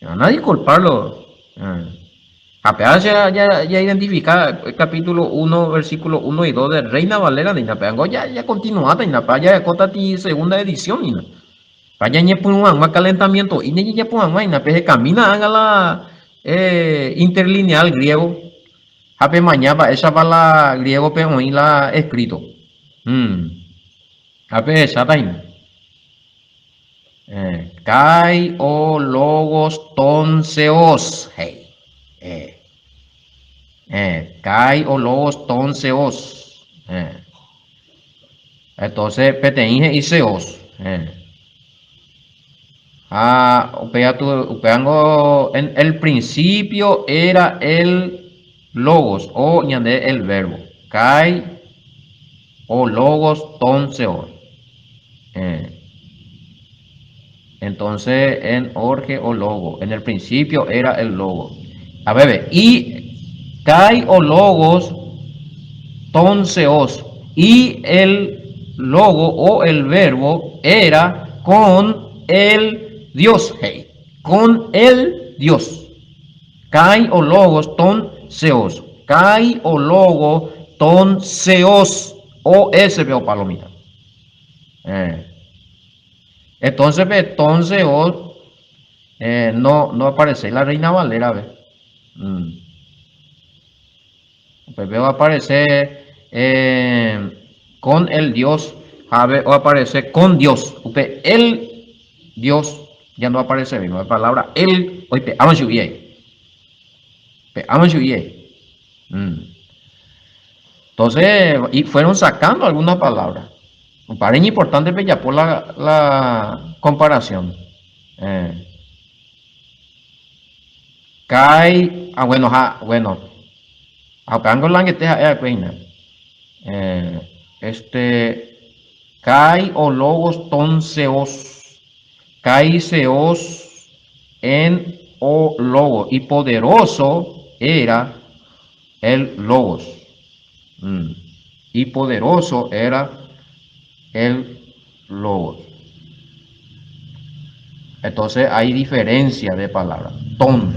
No van a disculparlo. Apenas ya identifica el capítulo 1, versículo 1 y 2 de Reina Valera de Inapeango, ya continuada, ya cota segunda edición, Ina. Vaya ñe pongan más calentamiento, y ya pongan más, Ina, pues camina, haga la interlineal griego. Hape mañana, esa va la griego, pero hoy la escrito. Hape esa time. Kai o logos ton seos. Hey. Kai o logos ton seos. Entonces, peteínge y seos. Upeango, en el principio era el logos o ñande el verbo. Kai o logos ton seos. Entonces, en orge o logo. En el principio era el logo. A ver, y kai o logos ton seos. Y el logo o el verbo era con el Dios. Hey, con el Dios. Kai o logos ton seos. Kai o logo ton seos. O S veo palomita. Entonces no aparece la Reina Valera, ¿ves? Pues veo aparecer con el Dios, o aparece con Dios. El Dios ya no aparece mismo. La palabra el, oye, aman su Entonces, y fueron sacando algunas palabras. Me parece importante ya por la comparación. Kai, bueno, hablando la que te Kai o logos ton seos, Kai seos en o logo, y poderoso era el logos. Y poderoso era el logos. Entonces hay diferencia de palabras. Ton,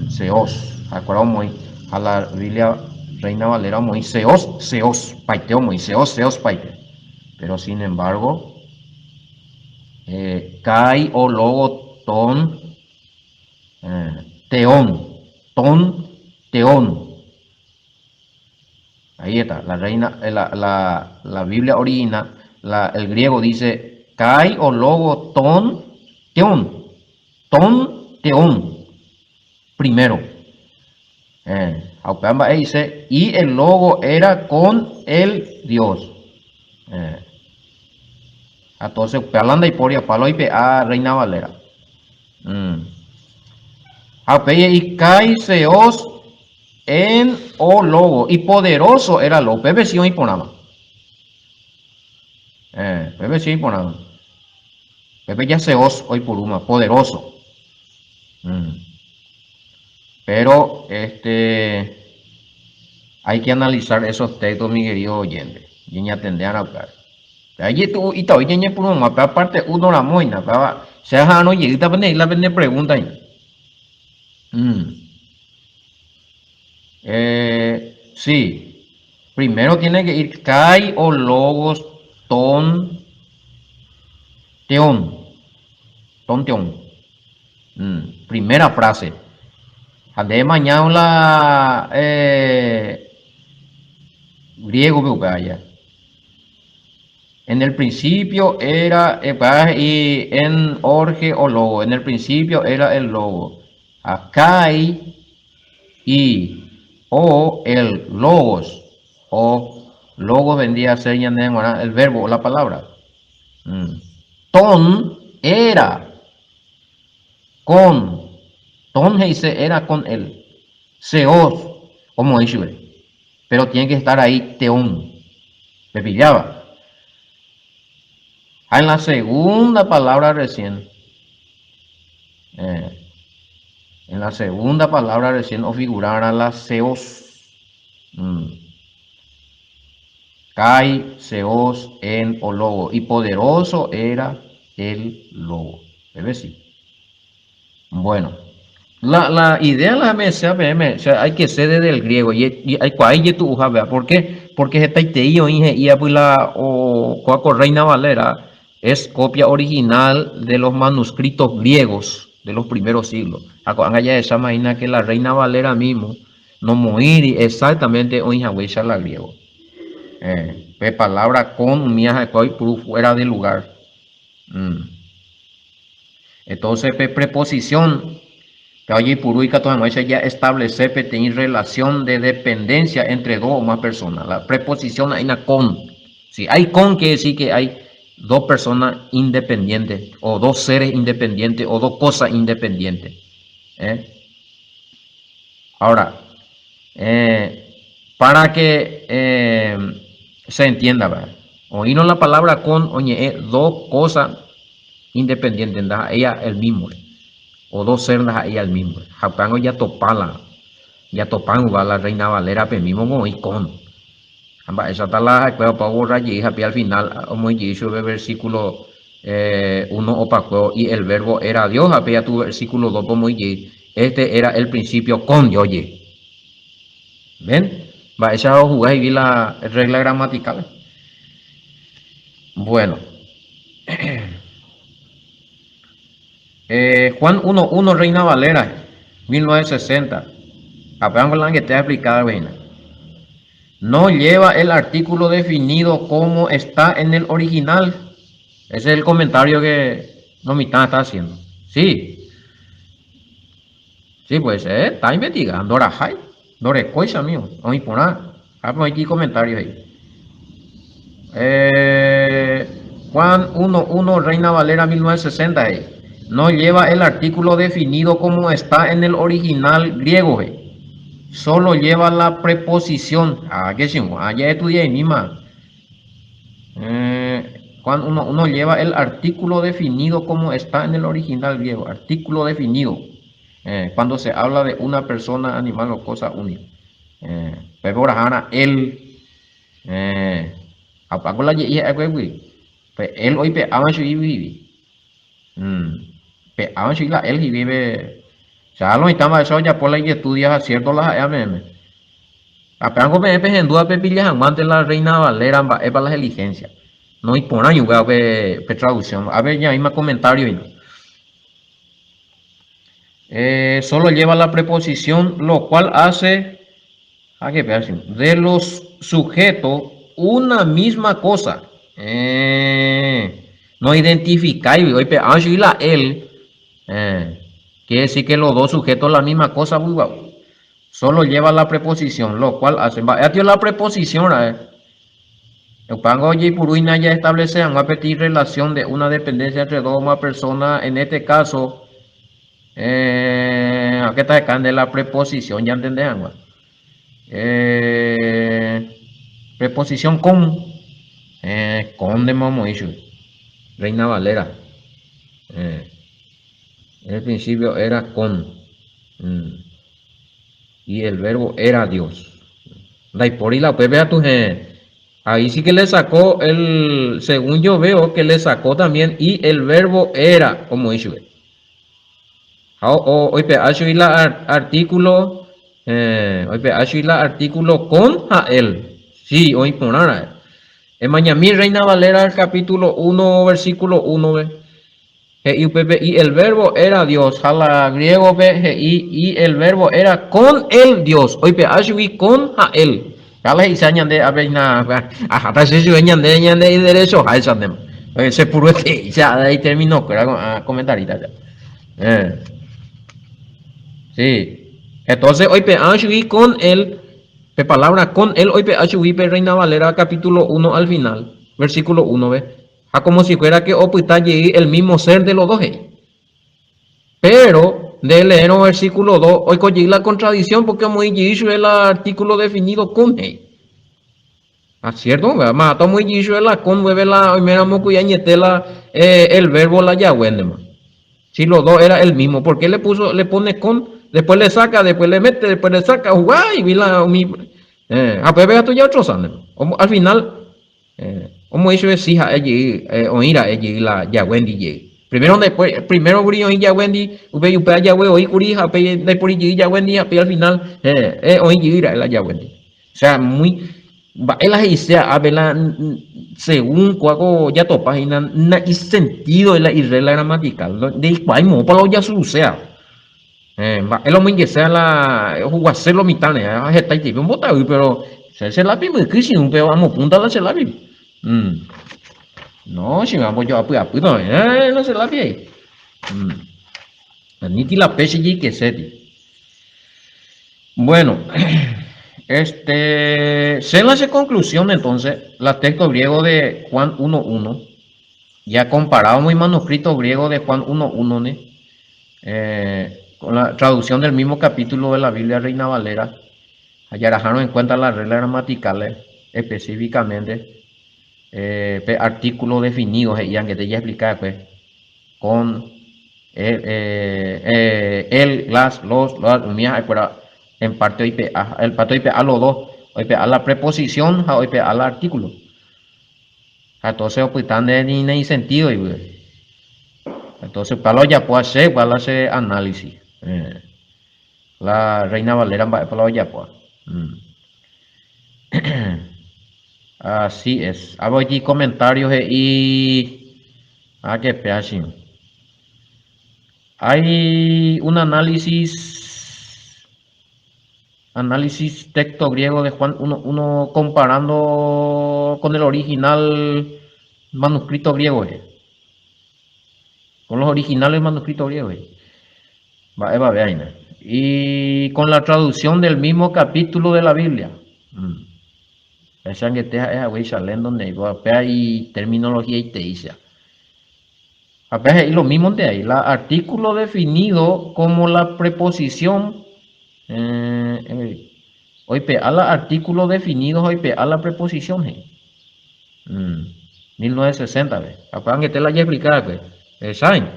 seos, acuerdo muy a la Biblia Reina Valera muy seos, paiteo muy seos, paite. Pero sin embargo, kai o logo ton, teón. Ahí está, la reina, la Biblia original, el griego dice kai o logo teón, primero. Dice, y el logo era con el Dios. Entonces, hablando de poria, palo y a Reina Valera. Y kai seos en o logo, y poderoso era lo, pepe sí y ponama. Pepe sí y ponama. Pepe ya seos hoy por una, poderoso. Pero hay que analizar esos textos, mi querido oyente. Y ya tendrían a hablar. Allí tú y todavía ya por un mapa aparte uno la moina, para se ha no llega la pregunta ahí. Sí. Primero tiene que ir kai o logos ton teón. Ton teón. Primera frase. Ande mañana la griego me allá. En el principio era, y en orge o logo, en el principio era el logo. Acai y o el logos, o logos vendría a ser el verbo o la palabra. Ton era con, ton dice era con él. Seos, como dice, pero tiene que estar ahí teón. Me pillaba. En la segunda palabra recién, en la segunda palabra recién o figurara las seos. Kai, seos, en o logo. Y poderoso era el logo. ¿Ves? Sí. Bueno, la idea la MSAPM, o sea, hay que ser desde el griego. Y hay que tu ¿por qué? Porque este teío y la o Reina Valera es copia original de los manuscritos griegos de los primeros siglos. Acá ya esa imagina que la Reina Valera mismo no morir exactamente o en la griego. Palabra con mías fuera de lugar. Entonces, preposición que allí puruica toda ya establece que tiene relación de dependencia entre dos o más personas. La preposición hay una con. Si hay con, quiere decir que hay dos personas independientes, o dos seres independientes, o dos cosas independientes. Ahora, para que se entienda, ¿verdad? Oímos la palabra con, oye, dos cosas independientes, ¿verdad? Ella el mismo, o dos seres, ella el mismo. Japango ya topala, ya topan va la Reina Valera, pero mismo y con. Esa está la cueva para borrar y al final, como dicho el versículo 1 opaco, y el verbo era Dios, a tu versículo 2 como este era el principio con oye. ¿Ven? Va, esa jugar y vi la regla gramatical. Bueno. Juan 1.1 Reina Valera, 1960. Apenas la que te ha explicado, Reina. No lleva el artículo definido como está en el original. Ese es el comentario que Nomitán está haciendo. Sí. Sí, pues está investigando. Ahora hay. No recuerda mío. No me pone nada. Aquí comentarios ahí. Juan 1.1 Reina Valera 1960. No lleva el artículo definido como está en el original griego. Solo lleva la preposición. ¿Qué decimos? Ya estudié misma. Juan 1.1 lleva el artículo definido como está en el original griego. Artículo definido. Cuando se habla de una persona, animal o cosa única. Pero ahora él. Apago la él hoy pe avan y vive. Pe avan la él y vive. Ya lo estamos eso ya por la que estudias cierto las AMM. Apenas me en duda pepillas aguante la Reina Valera es para las diligencias. No hay por ahí a ver traducción. A ver ya hay más comentarios. Solo lleva la preposición, lo cual hace de los sujetos una misma cosa. No identificáis, y la él. Quiere decir que los dos sujetos la misma cosa, solo lleva la preposición, lo cual hace. La preposición, el pango y puruina ya establece una relación de una dependencia entre dos o más personas. En este caso, aquí está acá de la preposición, ya entendés, preposición con de Momoishu, Reina Valera. En el principio era con. Y el verbo era Dios. Por ahí la pues vea tu ahí sí que le sacó según yo veo que le sacó también y el verbo era, como dice. Hoy pe la artículo artículo con a él. Sí, hoy por nada. En Mañamí Reina Valera el capítulo 1 versículo 1 y el verbo era Dios, jala griego y el verbo era con el Dios. Hoy pe con a él. Kala isa ñande aveina hasta se sube ñande y derecho a esa nem. Se puro que ya ahí terminó que era comentarita ya. Eh, sí. Entonces hoy pe Anshui con él, pe palabra con él, hoy pe Anshui pe Reina Valera capítulo 1 al final, versículo 1 ve. A como si fuera que opita el mismo ser de los dos. Pero de leer el versículo 2, hoy con la contradicción porque muy el artículo definido con él. ¿Cierto? Más muy la con mueve la primera mocuya ñetela el verbo la yahweh. Si los dos era el mismo, ¿por qué le pone con? Después le saca, después le mete, después le saca, guay, vi la pues vea tú ya otro sane. Al final, como hizo es hija allí, oíra allí la yahweh DJ. Primero después, primero brillo y yahweh, ube yupe yahweh, oí curija, después yahweh, al final, oí ira la yahweh. O sea, muy él dice a verla según cuaco ya to página na y sentido de la regla gramatical de cuál modo para ya sea es lo mismo que sea la jugarse lo mitad ne está ahí un bota pero se la pime que si un pero vamos punta la se la pime no si vamos yo a pues no se la pime ni ti la pese y que se bueno. Se hace conclusión entonces, la texto griego de Juan 1.1, ya comparado con el manuscrito griego de Juan 1.1, con la traducción del mismo capítulo de la Biblia Reina Valera, allá dejaron en cuenta las reglas gramaticales, específicamente, artículos definidos, y que te ya explicar, pues, con las, los, en parte IPA, el pato IPA los dos, IPA la preposición, IPA al artículo. Entonces, pues están en sentido. Entonces, para lo ya puede hacer, para hacer análisis. La Reina Valera, para lo ya puede. Así es. Hago aquí comentarios y. Qué pedazo. Hay un análisis texto griego de Juan 1 comparando con el original manuscrito griego, con los originales manuscritos griegos. Y con la traducción del mismo capítulo de la Biblia. Y terminología y te dice. Y lo mismo de ahí, el artículo definido como la preposición. Hoy a la artículo definido, hoy a la preposición. 1960, apagan que te la haya explicado, ¿saben?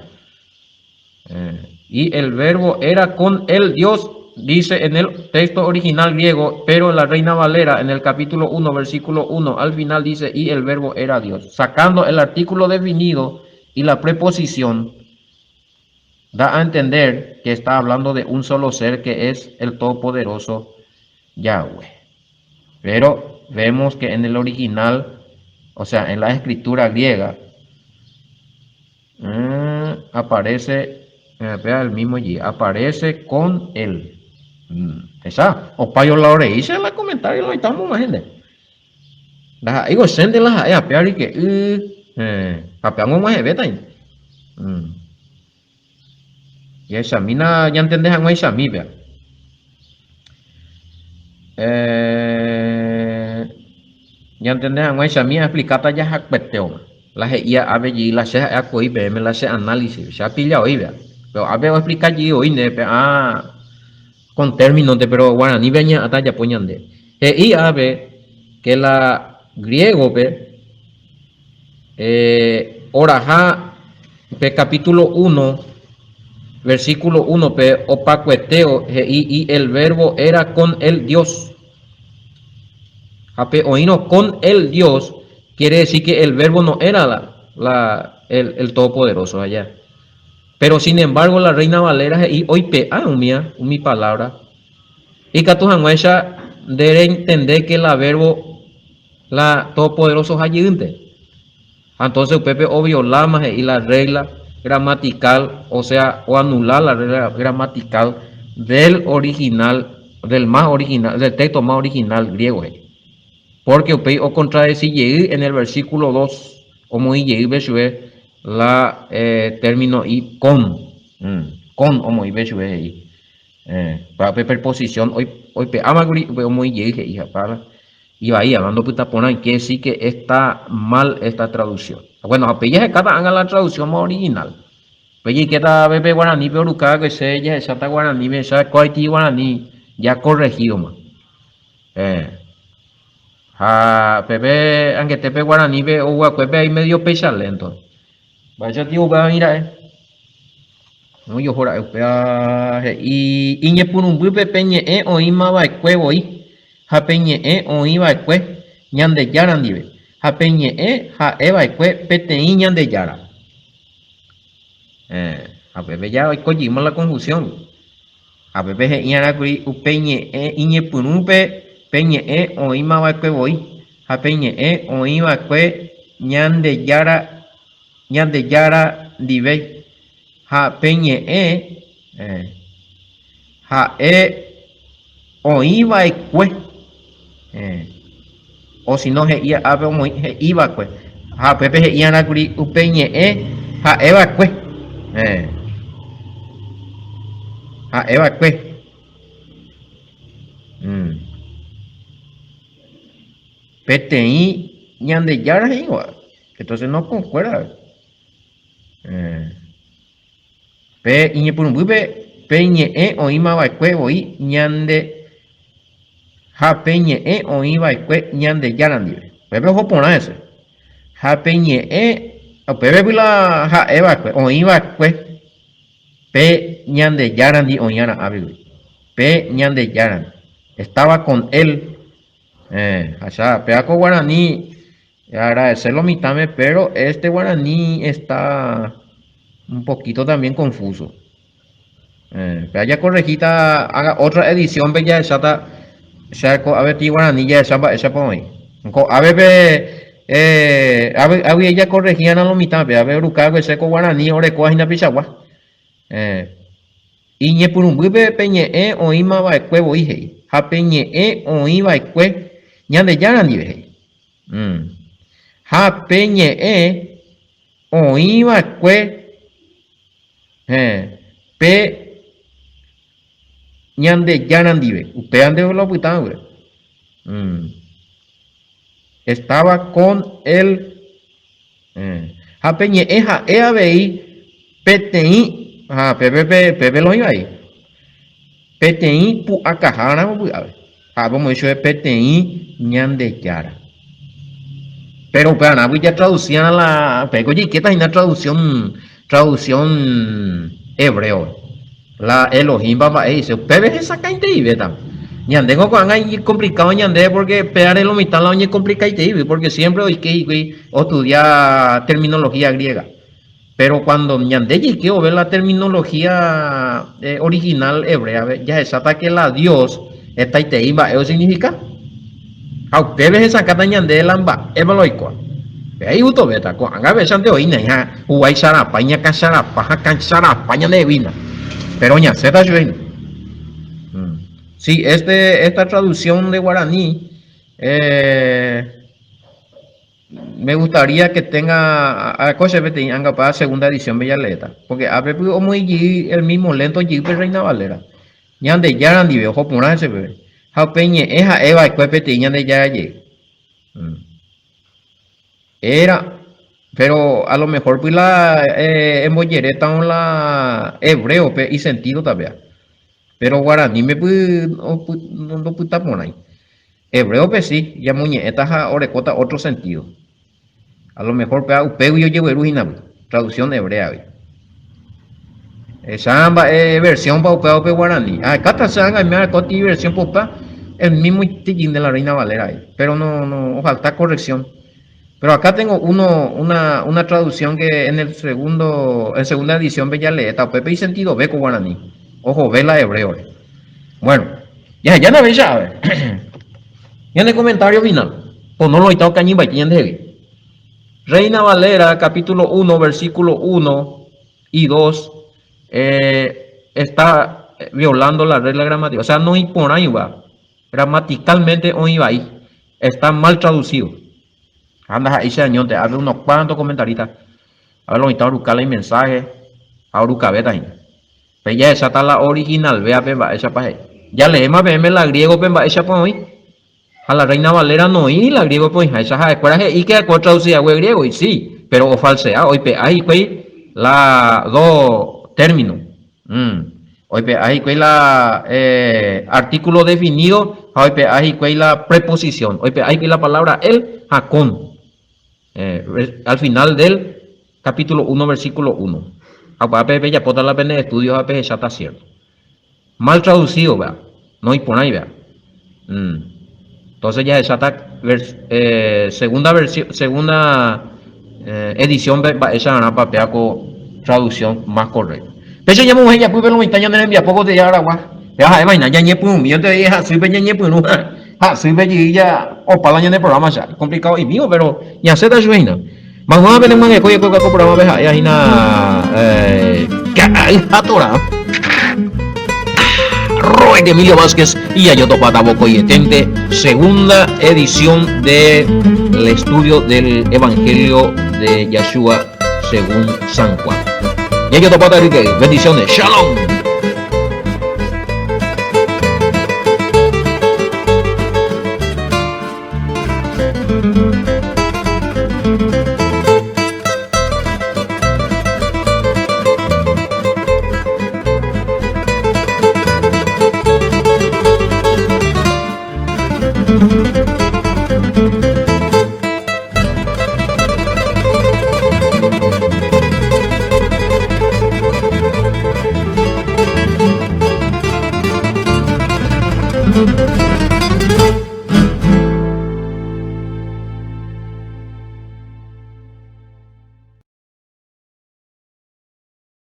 Y el verbo era con el Dios, dice en el texto original griego, pero en la Reina Valera, en el capítulo 1, versículo 1, al final dice, y el verbo era Dios. Sacando el artículo definido y la preposición, da a entender que está hablando de un solo ser que es el Todopoderoso Yahweh. Pero vemos que en el original, o sea, en la escritura griega, aparece, vea el mismo allí, aparece con él. Esa, o payo la hora hice la comentario, lo estamos más gente. La digo, sende la a pear y que, apeamos más beta. Y esa mina ya entendés a esa mi vea. Ya entendés a esa mi explicata ya jacpeteo. La ya ave y la se a coi me la se análisis, se ha pillado hoy vea. Pero ave a explicar allí hoy ne con términos de pero guaraní veña hasta ya poñan de. Y ave que la griego ve oraja pe capítulo 1 versículo 1 pe opacueteo y el verbo era con el Dios. Ape oíno con el Dios quiere decir que el verbo no era el todopoderoso allá. Pero sin embargo la Reina Valera y hoy pe mi palabra. Y catujanguecha debe entender que la verbo la todopoderoso ayudante. Entonces Pepe o violar más y la regla gramatical, o sea, o anular la regla gramatical del original, del texto más original griego. Porque o contradecir en el versículo 2, como y besue la término y con, con como y besue ahí. Para preposición hoy pe amaguri como y hija para y ahí hablando puta ponen que sí que está mal esta traducción. Bueno, a pella cada haga la traducción más original. Pella que está bebe guaraní pero que se ya está guaraní me sa coiti guaraní ya corregido más. Pepe, aunque te pe guaraní ve o guacuepe ahí medio pecha lento. Vaya tío va a mirar. No yo jora y ñe purumbu peñe o ima va cuevo y ja peñe o iba cue ñande yaran dive. Ja peñe ja eva cue pete ñande yara. A pepe ya hoy cogimos la confusión. A pepe je iara cui upeñe iñe purumpe peñe o ima va cuevo y ja peñe o iba cue ñande yara dive. Ja peñe ja oíba cue o si no ia ave iba cue ja pepe he iana curi upeñe ja eva cue ja eva cue peteí ñande yara igual entonces no concuerda pe iñe purumbupe peñe oíma va cue voy ñande ja peñe oíba cue ñande yarandive pepe ojo pona ese ja peñe pepe la ja eva cue oíba cue pe ñande yarandi oñara abiwi pe ñande yaran estaba con él allá peaco guaraní agradecerlo mitame pero este guaraní está un poquito también confuso. Vaya corregita, haga otra edición bella chata, a ver ti guaraní ya esa por ahí. A ver había ella corregían a lo mitad, a ver urucago ese con guaraní ore coajina pichagua. Y ñe purumbupe peñe o ima va cuevo ije, ja peñe o iba cue ñande yaran dive. Ja peñe o iba cue pe ñande yarandive ustedes de lo putan estaba con él ja peñe ja veí peteí pepe lo iba ahí peteí pu acajara ja como eso es peteí ñande yara pero para ya traducían a la pero oye qué tal una traducción hebreo la Elohim baba dice pepe esa cainte y beta ñande con hay complicado ñande porque pegar el mitad la oñe complicado y porque siempre hay que estudiar terminología griega pero cuando ñande que o ver la terminología original hebrea ya es hasta que la Dios está y te iba eso significa a ustedes esa cata ñande lamba evaloico ahí uto beta con anga besan de hoy ya uai sarapa ña casarapa cancharapa ña de vina pero ña se está sí, esta traducción de guaraní me gustaría que tenga a cosa para segunda edición bella letra porque a ver muy el mismo lento allí Reina Valera ñande yaran di ojo por ese bebé ja peñe esa eva cuepete ñande ya era pero a lo mejor pues la embollereta o la hebreo y sentido también pero guaraní me no puede por ahí hebreo pues sí ya muñeca ja orecota otro sentido a lo mejor peu yo llevo erugina traducción hebrea esa versión para guaraní acá está me coti versión popa el mismo tiquín de la Reina Valera pero no falta corrección. Pero acá tengo una traducción que en segunda edición bella leeta, Pepe y sentido ve con guaraní. Ojo, ve la hebreo. Bueno, ya no veis ya. Ya en el comentario final. Pues no lo he estado cañiba y de Reina Valera, capítulo 1, versículo 1 y 2, está violando la regla gramática. O sea, no impone ahí va. Gramaticalmente o iba ahí. está mal traducido. Anda ahí se añote, abre unos cuantos comentaristas. A ver, lo está buscar el mensaje. A buscar beta. Pero ya esa está la original, vea, pemba, esa pa' ya leemos la griego, pemba, esa pa' hoy. A la Reina Valera no y la griego, pues, esa escuela y que traducida güey griego, y sí, pero o falsea, hoy pe, ahí, pues, la dos términos. Hoy pe, ahí, pues, la artículo definido, hoy pe, ahí, pues, la preposición, hoy pe, ahí, pues, la palabra el, con. Al final del capítulo 1, versículo 1. Pepe ya puede la pena de estudios, a ya está cierto. Mal traducido, vea. No hay por ahí, vea. Entonces ya esa está segunda versión, segunda edición, esa era para con traducción más correcta. Pero ya mujer ya pude ver los años de envía poco de agua. Ya imagina ya ni pues mío te dije soy peña ni pues no. Soy bella o para el programa ya complicado y mío, pero ya se da suena. Vamos a ver en mango que programa veja ya ina atora. Roy de Emilio Vázquez y Ayoto Pataboco y Etente, segunda edición del estudio del Evangelio de Yeshua según San Juan. Y Ayoto Pataboco, bendiciones, shalom. Thank you.